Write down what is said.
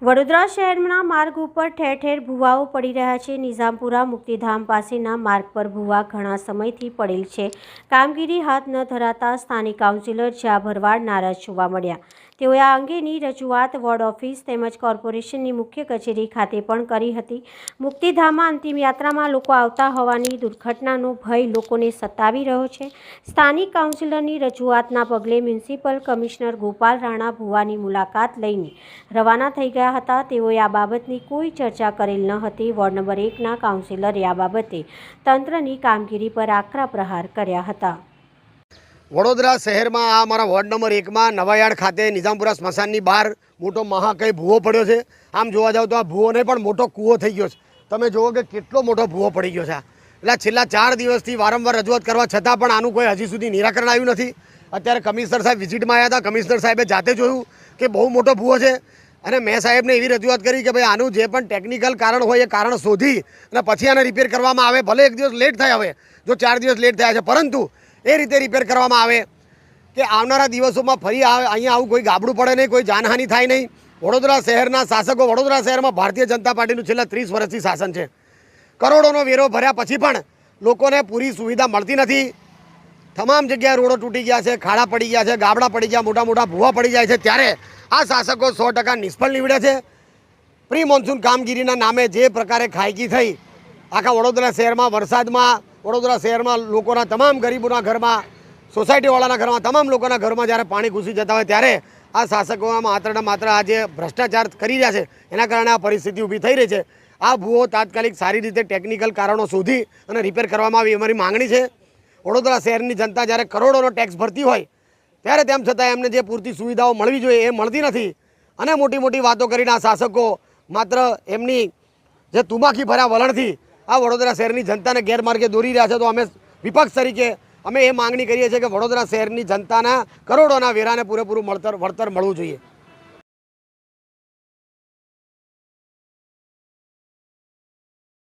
વડોદરા શહેરના માર્ગ ઉપર ઠેર ઠેર ભૂવાઓ પડી રહ્યા છે। નિઝામપુરા મુક્તિધામ પાસેના માર્ગ પર ભૂવા ઘણા સમયથી પડેલ છે। કામગીરી હાથ ન ધરાતા સ્થાનિક કાઉન્સિલર જ્યા ભરવાડ નારાજ જોવા મળ્યા। તેઓએ આ અંગેની રજૂઆત વોર્ડ ઓફિસ તેમજ કોર્પોરેશનની મુખ્ય કચેરી ખાતે પણ કરી હતી। મુક્તિધામમાં અંતિમ યાત્રામાં લોકો આવતા હોવાની દુર્ઘટનાનો ભય લોકોને સતાવી રહ્યો છે। સ્થાનિક કાઉન્સિલરની રજૂઆતના પગલે મ્યુનિસિપલ કમિશનર ગોપાલ રાણા ભૂવાની મુલાકાત લઈને રવાના થઈ ગયા હતા। તેઓએ આ બાબતની કોઈ ચર્ચા કરેલ ન હતી। વોર્ડ નંબર 1ના કાઉન્સિલરે આ બાબતે તંત્રની કામગીરી પર આકરા પ્રહાર કર્યા હતા। વડોદરા શહેરમાં આ અમારા વોર્ડ નંબર 1માં નવાયાર્ડ ખાતે નિઝામપુરા સ્મશાનની બહાર મોટો મહાકય ભૂવો પડ્યો છે। આમ જોવા જાવ તો આ ભૂવોને પણ મોટો કૂવો થઈ ગયો છે। તમે જુઓ કે કેટલો મોટો ભૂવો પડી ગયો છે। એટલે છેલ્લા 4 દિવસથી વારંવાર રજૂઆત કરવા છતાં પણ આનું કોઈ હજી સુધી નિરાકરણ આવ્યું નથી। અત્યારે કમિશનર સાહેબ વિઝિટમાં આવ્યા હતા। કમિશનર સાહેબે જાતે જોયું કે બહુ મોટો ભૂવો છે અને મેં સાહેબને એવી રજૂઆત કરી કે ભાઈ આનું જે પણ ટેકનિકલ કારણ હોય એ કારણ શોધી અને પછી આને રિપેર કરવામાં આવે। ભલે 1 દિવસ લેટ થાય, હવે જો 4 દિવસ લેટ થયા છે, પરંતુ એ રીતે રિપેર કરવામાં આવે કે આવનારા દિવસોમાં ફરી અહીંયા આવું કોઈ ગાબડું પડે નહીં, કોઈ જાનહાનિ થાય નહીં। વડોદરા શહેરના શાસકો, વડોદરા શહેરમાં ભારતીય જનતા પાર્ટીનું છેલ્લા 30 વર્ષથી શાસન છે। કરોડોનો વેરો ભર્યા પછી પણ લોકોને પૂરી સુવિધા મળતી નથી। તમામ જગ્યાએ રોડો તૂટી ગયા છે, ખાડા પડી ગયા છે, ગાબડા પડી ગયા, મોટા મોટા ભૂવા પડી જાય છે। ત્યારે આ શાસકો 100% નિષ્ફળ નીવડ્યા છે। પ્રી મોન્સૂન કામગીરીના નામે જે પ્રકારે ખાયકી થઈ આખા વડોદરા શહેરમાં, વરસાદમાં વડોદરા શહેરમાં લોકોના તમામ ગરીબોના ઘરમાં, સોસાયટીવાળાના ઘરમાં, તમામ લોકોના ઘરમાં જ્યારે પાણી ઘૂસી જતા હોય ત્યારે આ શાસકોમાં માત્ર આ જે ભ્રષ્ટાચાર કરી રહ્યા છે એના કારણે આ પરિસ્થિતિ ઊભી થઈ રહી છે। આ ભૂવો તાત્કાલિક સારી રીતે ટેકનિકલ કારણો શોધી અને રિપેર કરવામાં આવી અમારી માંગણી છે। વડોદરા શહેરની જનતા જ્યારે કરોડોનો ટેક્સ ભરતી હોય ત્યારે તેમ છતાં એમને જે પૂરતી સુવિધાઓ મળવી જોઈએ એ મળતી નથી અને મોટી મોટી વાતો કરીને આ શાસકો માત્ર એમની જે તુમાખી ભર્યા વલણથી આ વડોદરા શહેરની જનતાને ગેરમાર્ગે દોરી રહ્યા છે। તો અમે વિપક્ષ તરીકે અમે એ માંગણી કરીએ છીએ કે વડોદરા શહેરની જનતાના કરોડોના વેરાને પૂરેપૂરું વળતર મળવું જોઈએ।